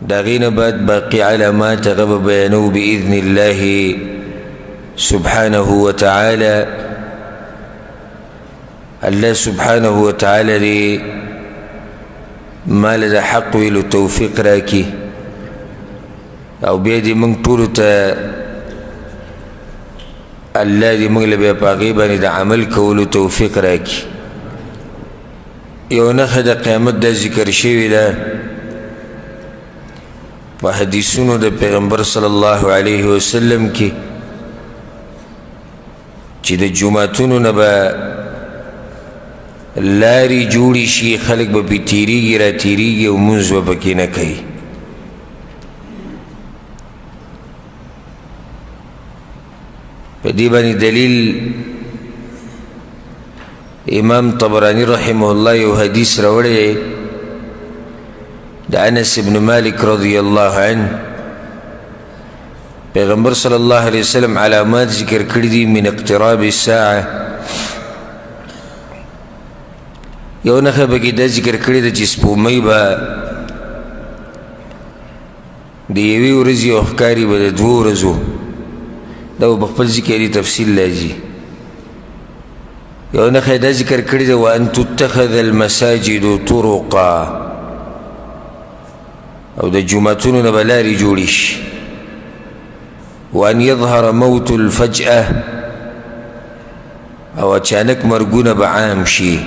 داغين بعد باقي علامات غب بيانو بإذن الله سبحانه وتعالى. الله سبحانه وتعالى دي ما لدى حق ويلو توفيق راكي او بيدي من طولتا الله دي مغلب باغيباني دا عمل كولو توفيق راكي. يو نخد قيامت دا ذكر شوي دا وحديثونو دا پیغمبر صلى الله عليه وسلم کی چی دا جمعتونو نبا لاری جوڑی شی خلق با پی تیریگی را تیریگی و منز با پکی نکی. پا دیبانی دلیل امام طبرانی رحمه الله یو حدیث روڑے دا انس بن مالک رضی اللہ عنہ پیغمبر صلی اللہ علیہ وسلم علامات ذکر کردی من اقتراب الساعة. یو نخه بکی دا ذکر کردی دا چی سپومی با دا یوی ورزی اخکاری با دا دو ورزو دا بخپل ذکری تفصیل لازی. یو نخه دا ذکر کردی وان تتخذ المساجد طرقا او دا جمعتون نبالاری جوڑیش. وان يظهر موت الفجأة او اچانک مرگون بعام شی.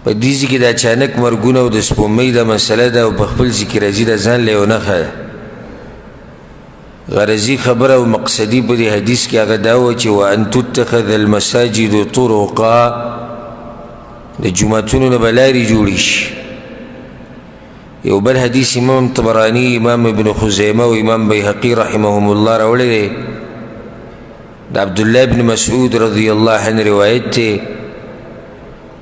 پا دیزی که دا اچانک مرگون او دا سپومی دا مسئله دا او بخبل ذکر ازی دا زن لیو نخه غرزی خبر او مقصدی پا دی حدیث کی آگا داو چی وان تتخذ المساجد طرقا دا جمعتون نبالاری جوڑیش. یو بل حدیث امام طبرانی امام ابن خزیمه و امام بیحقی رحمهم الله روڑے دا عبداللہ بن مسعود رضی اللہ عنہ روایت تے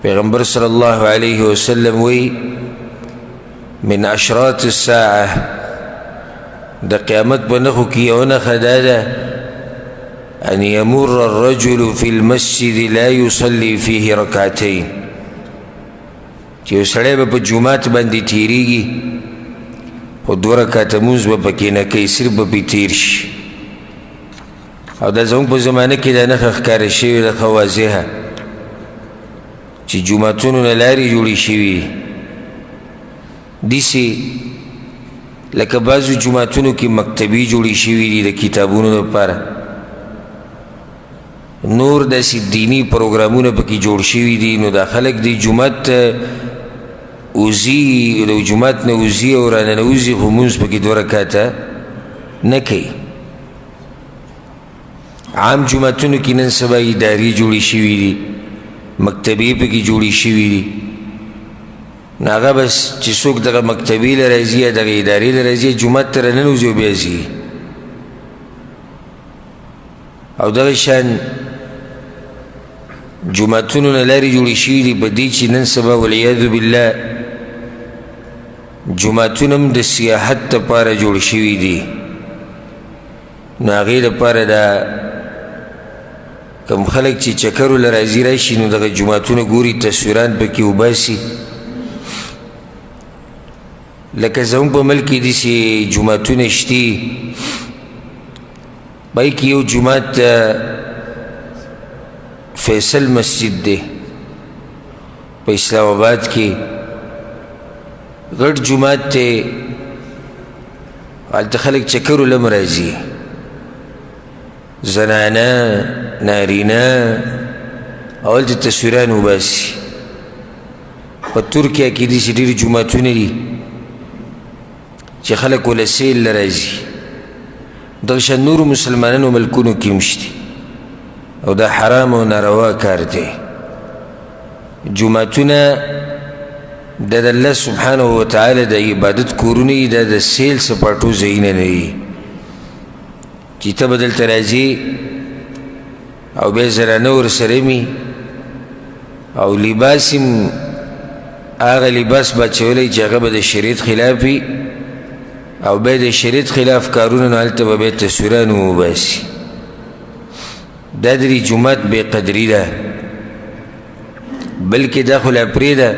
پیغمبر صلی اللہ علیہ وسلم وی من اشراط الساعة دا قیامت بنخو کی اونخ دادا ان یمر الرجل فی المسجد لا يصلي فيه رکعتين چیو سڑے با پا جمعات باندی تیریگی و دو رکعت منز با پکی نکی صرف با پی تیرش. او دا زمان پا زمانه که دا نخ اخکار شوی دا خوازه ها چی جمعتونو نلاری جوڑی شوی دیسی لکه بازو جمعتونو کی مکتبی جوڑی شوی دی دا کتابونو دا پارا نور دا سی دینی پروگرامونو پا کی جوڑ شوی دی نو دا خلق دی جمعت اوزی دو جمعت نا اوزی و رانا نوزی خمونز پا کی دو رکاتا نکی. عام جمعتونو کی نن سبا اداری جوڑی شوی دی مکتبی پا کی جوڑی شوی دی ناغا بس چی سوک دغا مکتبی لرازی یا دغا اداری لرازی جمعت تر ننوزی و بیازی او دغا شان جمعتونو نلاری جوڑی شوی دی بدی چی نن سبا والعیاذ باللہ جمعتونم دا سیاحت تا پارا جوڑ شوی دی ناغی دا پارا دا کم خلق چی چکرو لرازی راشی نو دا جمعتونو گوری تصویران پا کی وباسی لکه زمان پا ملکی دی سی جمعتون اشتی بائی کی یو جمعت فیصل مسجد دے پا اسلام آباد کی غٹ جمعات تے حالت خلق چکرو لم رازی زنانا نارینا اولت تصویران وباسی پا ترکیا کی دی سی دیر جمعاتون دی چی خلق ولا سیل لرازی دغشان نور مسلمانان و ملکونو کمشتی او دا حرام و ناروا کار دی. جمعتونا دا دا اللہ سبحانه و تعالی دا عبادت کورونی دا دا سیل سپاٹو زین نئی چی تا بدل ترازی او بے زرانور سرمی او لباسم آغا لباس باچولی چاگا با دا شریط خلافی او بے دا شریط خلاف کارونن حالتا با بے تصویران و مباسی دا دری جمعات بے قدری دا بلکہ دا خلا پری دا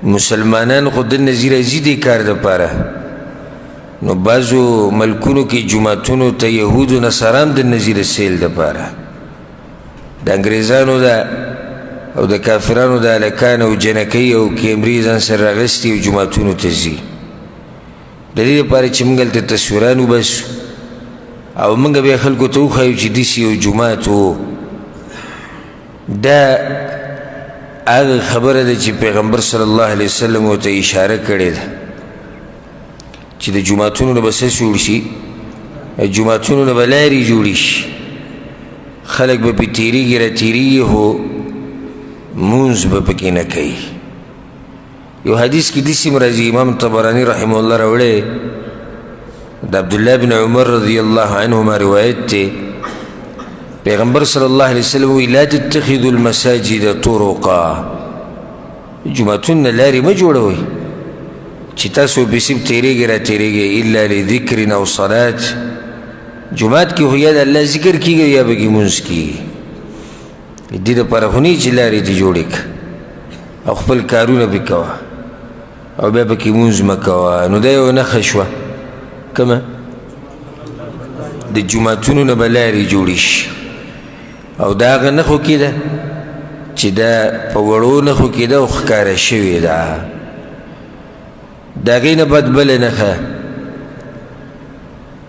مسلمانان خود نظیر ازیدی کار دا پاره نو بعضو ملکونو کی جماعتونو تا یهود و نصاران دا نظیر سیل دا پاره دا انگریزانو دا او دا کافرانو دا لکان او جنکی او کیمریزان سر راغستی و جماعتونو تزی دا دی دا پاره چه منگل تا تصویرانو بس او منگا بیا خلکو تو خواهیو چه دیسی و جماعتو دا آغا خبره ده چه پیغمبر صلی اللہ علیہ وسلم و تا اشاره کرده ده چه ده جماعتونو نبسه سورشی جماعتونو نبلاری جوڑیش خلق با پی تیریگی را تیریگی ہو منز با پکی نکی یو حدیث کی دیسی مرازی امام طبرانی رحمه اللہ روڑے دا عبداللہ بن عمر رضی اللہ عنہما روایت تے پیغمبر صلی اللہ علیہ وسلم لا تتخذوا المساجد طرقا جماعتون لاری ما جوڑا ہوئی چی تاسو بسیب تیرے گی را تیرے گی الا لذکر او صلاة جماعت کی ہوئی دا اللہ ذکر کی گئی یا بگی منز کی دید پرخونی چی لاری تی جوڑک او خپل کارون بکوا او بیا بکی منز مکوا نو دایو نخشوا کما دا جماعتونو نبلاری جوڑیش او دا آغا نخو کی دا چی دا پوڑو نخو کی دا اخکار شوی دا دا غی نباد بل نخوا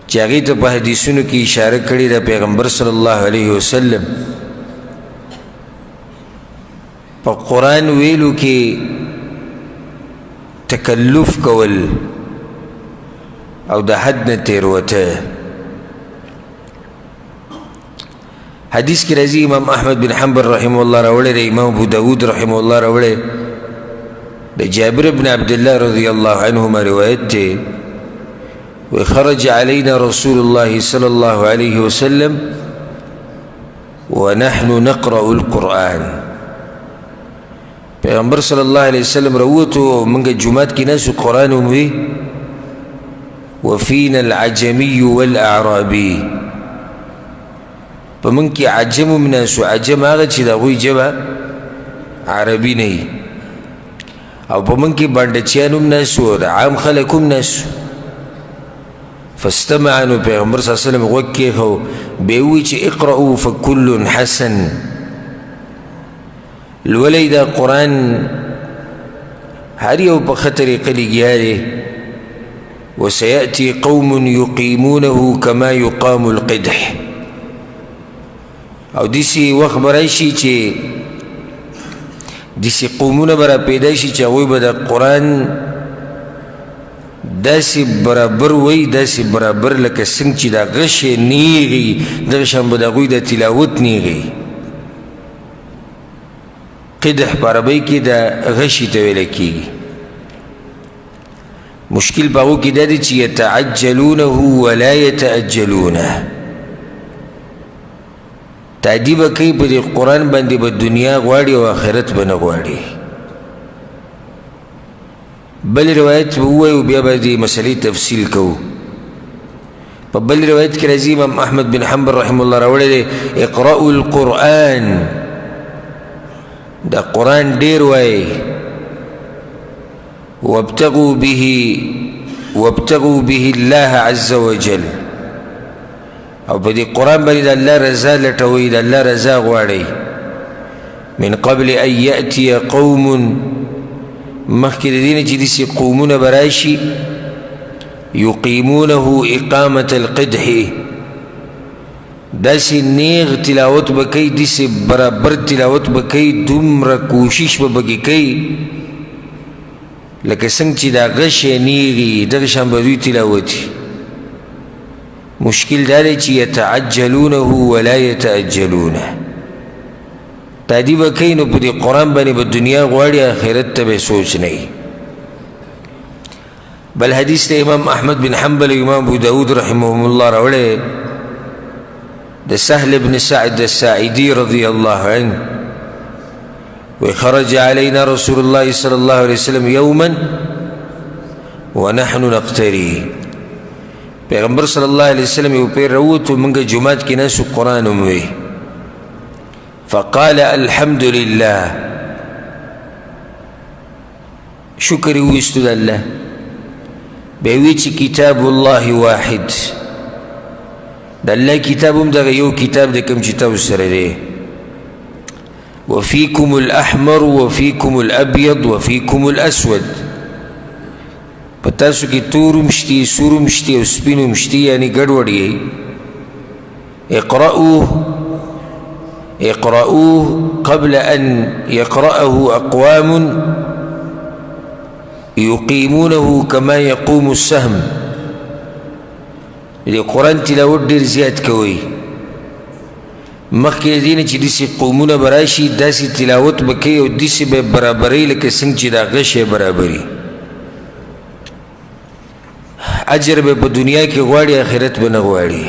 چی آغی تا پا حدیثونو کی اشاره کری دا پیغمبر صلی اللہ علیہ وسلم پا قرآن ویلو کی تکلف کول او دا حد نتیروتا حدیث کی رضی امام احمد بن حنبل رحمه اللہ روڑے دے امام ابو داود رحمه اللہ روڑے دے جابر بن عبداللہ رضی اللہ عنہما روایت تے وخرج علينا رسول الله صلى الله عليه وسلم ونحن نقرأ القرآن پیغمبر صلی اللہ علیہ وسلم روتو منگا جماعت کی ناس قرآن ہوئی وفينا العجمي والأعرابي فمن کی عجم مناسو عجم آغا چی دا غوی جبا عربی نئی او فمن کی باندچیانو مناسو دا عام خلقو مناسو فاستمعنو پیغمبر صلی اللہ علیہ وسلم غوکی خو بیوی چی اقرأو فکل حسن الولی دا قرآن هر یو پا خطر قلی گیاره وسيأتي قوم يقيمونه كما يقام القدح او دیسی وقت برایشی چه دیسی قومون برا پیدایشی چه اغوی با دا قرآن داسی برابر وی داسی برابر لکه سنگ چی دا غش نیغی دغشان با دا اغوی دا تلاوت نیغی قدح پاربای کی دا غشی تویلکی مشکل باغو کی دا دی چی یتعجلونه ولا یتعجلونه تعدیب کئی پا دی قرآن باندی با دنیا غواری و آخرت بنا غواری بل روایت ہوئی و بیا با دی مسئلہ تفصیل کو پا بل روایت کی رضی امام احمد بن حنبل رحمه اللہ روڑے دے اقرأوا القرآن دا قرآن دیر وائی وابتغوا به الله عز وجل او بدی قرآن بنی دا اللہ رضا لٹوئی دا اللہ رضا غواری من قبل ان یأتی قوم مخکر دین چی دیسی قومون برایشی یقیمونه اقامت القدح داسی نیغ تلاوت بکی دیسی برابر تلاوت بکی دمر کوشش بکی کئی لکه سنگ چی دا غش نیغی دغشان بدوی تلاوتی مشکل داره چی یتعجلونه ولا یتعجلونه تعدیب کینو پا دی قرآن بانی با دنیا غواری آخرت تبه سوچ نئی بل حدیث تا امام احمد بن حنبل امام ابو داود رحمهم اللہ روڑے دا سهل بن سعد الساعدی رضی اللہ عنہ وخرج علينا رسول الله صلى الله عليه وسلم يوما ونحن نقتري پیغمبر صلی اللہ علیہ وسلم یو پیر روتو منگا جماعت کی ناسو قرآن اموی فقال الحمد لله شکر یې وویستو د الله بیا یې وی چې کتاب الله واحد د الله کتاب هم دغه یو کتاب دی کوم چې تاسو سره دی وفيكم الأحمر وفيكم الأبيض وفيكم الأسود پتاسو کی تورم شتی سورم شتی او سپینم شتی یعنی ګډوډ یې اقرأوه قبل أن يقرأه أقوام يقيمونه كما يقوم السهم دې قرآن تلاوت ډېر زیات کوئ مخکې دې نه چې داسې قومونه به راشي داسې تلاوت به کوي او داسې به برابروي لکه څنګه چې دا غش یې برابري اجر به په دنیا کې غواړي آخرت به نه غواړي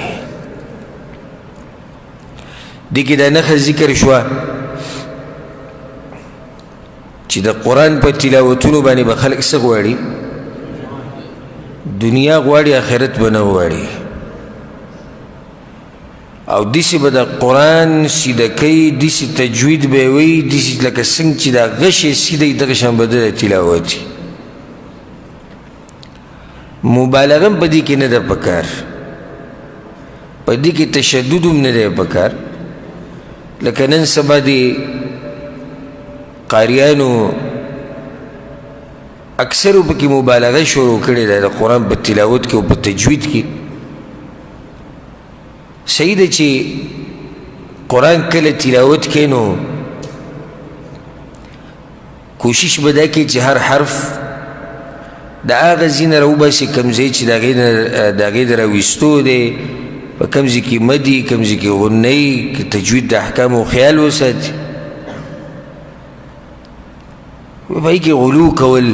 دې کې دا نښه ذکر شوه چې د قرآن په تلاوتونو باندې به خلک څه غواړي دنیا غواړي آخرت به نه غواړي او دسی به د قرآن سیده کوي دسی تجوید به یې وایي دسی لکه څنګه چې دا غش یې سیده وي دغه شان به د تلاوت وي مبالغه هم په دې کې نه ده پکار په دې کې تشدد هم نه دی پکار لکه نن سبا د قاریانو اکثرو پکې مبالغه شروع کړې ده د قرآن په تلاوت کې او په تجوید کې صحیح ده چې قرآن کله تلاوت کوي نو کوشش به دا کوي چې هر حرف د هغه ځای نه راوباسي کوم ځای چې د هغې د راویستو دی په کوم ځای کې مدي کوم ځای کې غنۍ تجوید د احکامو خیال وساتي په هغې کې غلو کول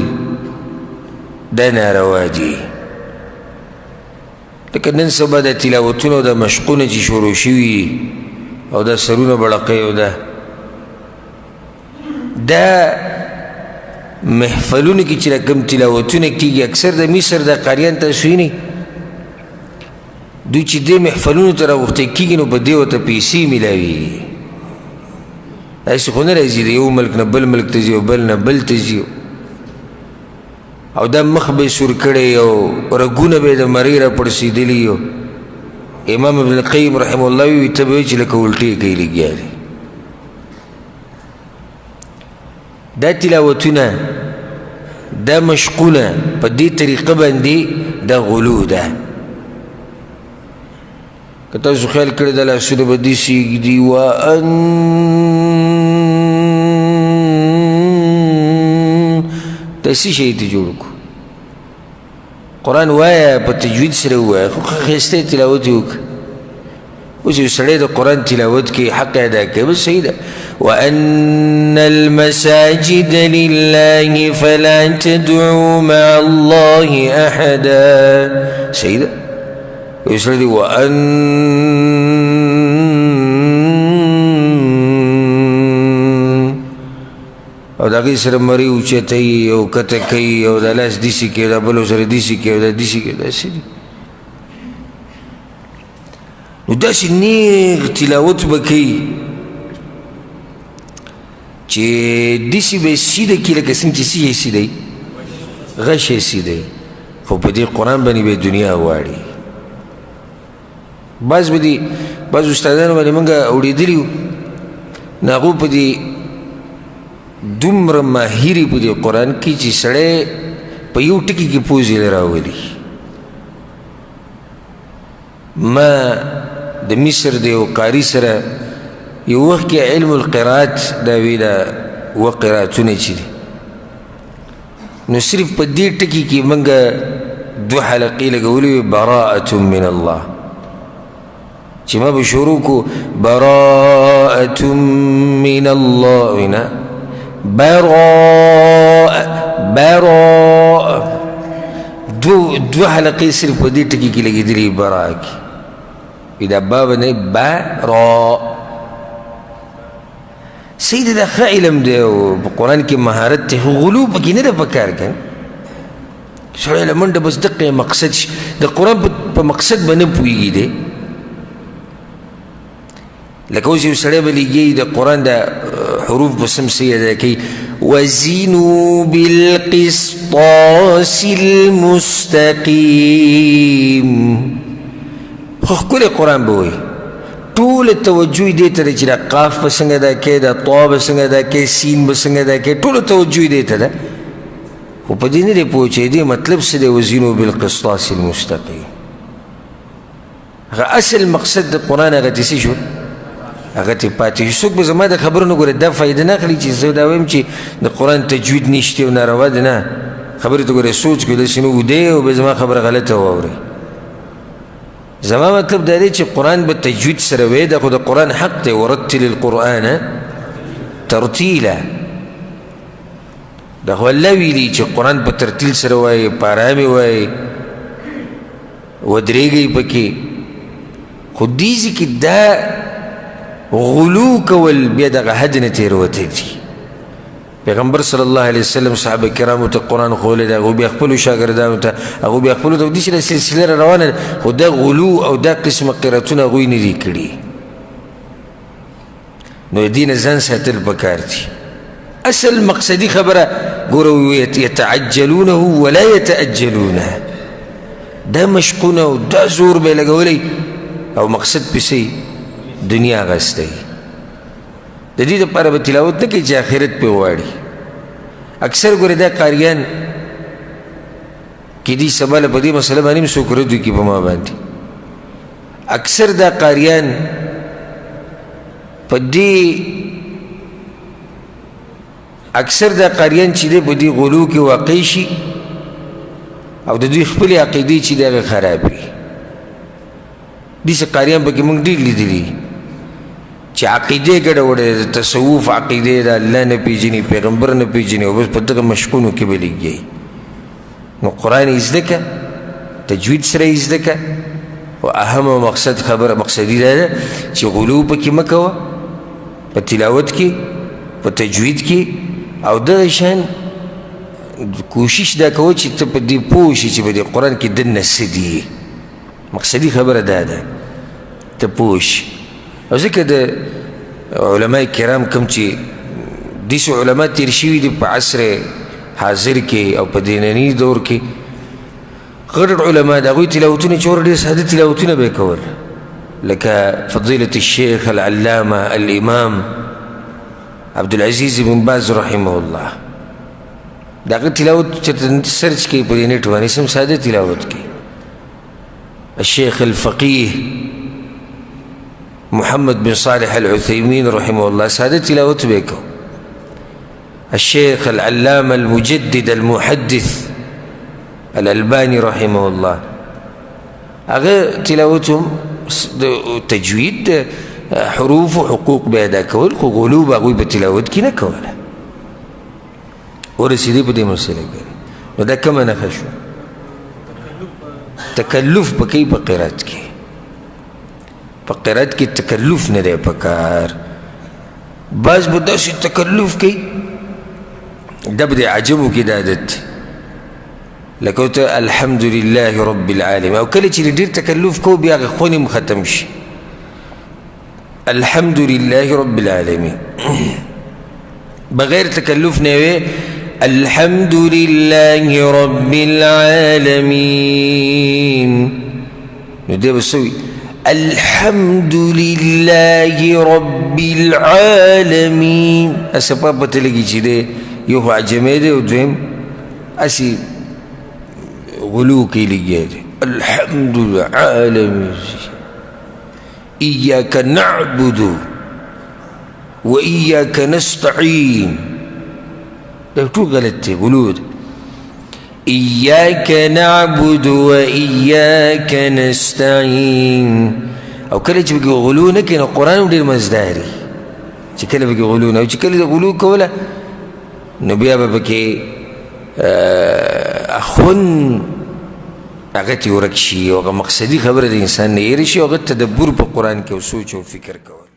دا ناروا دي لکه نن سبا د تلاوتونو د مشقونه چې شروع شوي او دا سرونه بړقی او دا محفلونو کې چې کوم تلاوتونه کېږي اکثر د مصر د قاریان تاسو وینئ دوی چې دې محفلونو ته راغوښتی کېږي نو په دې ورته پیسې میلاویږي داسې خو نه راځي د یو ملک نه بل ملک ته ځي او بل نه بل ته ځي او دا مخ به سور کړی او رګونه به د مرۍ را پړسېدلي او امام ابن القیم رحمه الله وي ته به وایي چې لکه الټې کوي لګیا دی دا تلاوتونه دا مشقونه په دې طریقه باندې دا غلو ده که تاسو خیال کړی دا لاسونه به داسې ږدي داسې شی ته جوړ کړو قرآن وایه په تجوید سره ووایه خو ښایسته تلاوت یې وکړه اوس یو سړی د قرآن تلاوت کې حق ادا کوي بس صحیح ده وأن المساجد لله فلا تدعوا مع الله أحدا صحیح ده یو سړی دی او د هغې سره مرۍ اوچتوي او کته کوي او د لاس داسې کوي د بلو سره داسې کوي او دا داسې کوي داسې دي نو داسې نیغ تلاوت به کوي چې داسې به یې سیده کړي لکه څنګه چې څه یې سیده وي غش یې سیده وي خو په دې قرآن باندې به دنیا غواړي بعض استادانو باندې موږ اورېدلي وو نو هغو په دې دومره ماهري په دې قرآن کې چې سړی په یو ټکي کې پوزې راولي ما د مصر د یو قاري سره یو وخت کې علم القرات دا وی دا و قراتونه چې دي نو صرف په دې ټکي کې موږ 2 حلقې لګولې وې براءة من الله چې ما به شروع کو براءة من الله نه براء دو حلقې صرف په دې ټکي کې لګېدلې براء کې دا باب نه براء سید دا ښه علم دی او په قرآن کې مهارت دی خو غلو پکې نه ده پکار که سړی له منډه بس دقه مقصد شي د قرآن په مقصد به نه پوهېږي دی لکه اوس یو سړی به لګي د قرآن د حروف په سم صحیح ادا کوي وزنوا بالقسطاس المستقيم. خو ښکلی قرآن به وایي، ټول توجه دې ته ده چې دا قاف به څنګه ادا کوې، دا طا به څنګه ادا کوې، سین به څنګه ادا کوې، ټوله توجه دې ته ده. خو په دې نه دی پوه چې دې مطلب څه دی وزنوا بالقسطاس المستقیم. هغه اصل مقصد د قرآن هغه دې څه شو، هغه ته پاتې شو. څوک به زما د خبرو نه ګورې دا فایده نه اخلي چې زه دا وایم چې د قرآن تجوید نشته او ناروا ده. نه، خبرې ته ګورې سوچ کړي داسې نه ودې او به زما خبره غلطه واورئ. زما مطلب دا دی چې قرآن به تجوید سره وایي، دا خو د قرآن حق دی. ورتل القرآن ترتیلا، دا خو الله ویلي چې قرآن په ترتیل سره وایي، په ارامې وایي، ودرېږئ پکې. خو دې ځای کې دا غلو کول بیا دغه حد نه تېروتی دي. پیغمبر صلی الله علیه وسلم صحابه کرامو ته قرآن ښوولی دی، هغوی بیا خپلو شاګردانو ته، هغوی بیا خپلو ته، داسې دا سلسله روانه ده. خو دا غلو او دا قسمه قراتونه هغوی نه دي کړي. نو دې نه ځان ساتل پکار دي. اصل مقصدي خبره ګوره، یتعجلونه ولا یتأجلونه، دا مشقونه او دا زور به یې لګولی او مقصد پسې دنیا غستی. د دې دپاره به تلاوت نه کوي چې آخرت پې غواړي. اکثر ګورې دا قاریان کېدی سبا له په دې مسله باندې هم څوک رد وکړي په ما باندې. اکثر دا قاریان په دې چې دی په دې غلو کې واقع شي او د دوی خپلې عقیدې چې دی هغه خراب وي. داسې قاریان پکې موږ ډېر لیدلي چې عقیدې ګډوډې، د تصوف عقیدې د الله نه پېژني، پیغمبر نه پېژني، او بس په دغه مشقونو کې به لګي. نو قرآن یې زده که، تجوید سره یې زده که، او اهم مقصد خبره مقصدي دا ده چې غلو پکې مه کوه په تلاوت کې، په تجوید کې. او دغه شان کوشش دا کوه چې ته په دې پوه شي چې په دې قرآن کې دننه څه دي. مقصدي خبره دا ده ته پوه شي. او ځکه د علماء کرام کوم چې داسې علما تېر شوي دي په عصر حاضر کې او په دینني دور کې، غټ علما د هغوی تلاوتونه چې ور ډېر ساده تلاوتونه به یې کول، لکه فضیلة الشیخ العلامه الامام عبدالعزیز بن باز رحمه الله. د هغه تلاوت چې سرچ کوي په دې نیټ باندې سم ساده تلاوت کوي. الشیخ الفقیه محمد بن صالح العثيمين رحمه الله ساده تلاوت بيكو. الشيخ العلامة المجدد المحدث الألباني رحمه الله هغه تلاوتهم تجوید حروف و حقوق به ادا کول، خو غلو به هغوی په تلاوت کې نه کوله. ورسېدې په دې مسله کې نو دا کومه نښه شو؟ تکلف به کوي په قرات کې. په قرات کې تکلف نه دی پکار. بعض به داسې تکلف کوي دا به د عجمو کې د عادت لکه ورته الحمد لله رب العالمین، او کله چې ډېر تکلف کوو بیا هغه خونې هم ختم شي. الحمد لله رب العالمين بغير تكلف نوي الحمد لله رب العالمين ندي بسوي الحمد لله رب العالمين. أسباب بتلاقي كده يهو عجميده ودهم أسي غلوكي لجيده الحمد لله عالمين. إياك نعبد وإياك نستعين، ده تو غلط غلود. إياك نعبد وإياك نستعين، أو كله بيجي غلونا كنا القرآن ودير مزداري كله بيجي غلونا أو كله غلو كولا نبي أبا بكي أخون هغه ورک شي او مقصدي خبره د انسان نه یری شي او تدبر په قرآن کې او سوچ او فکر کول.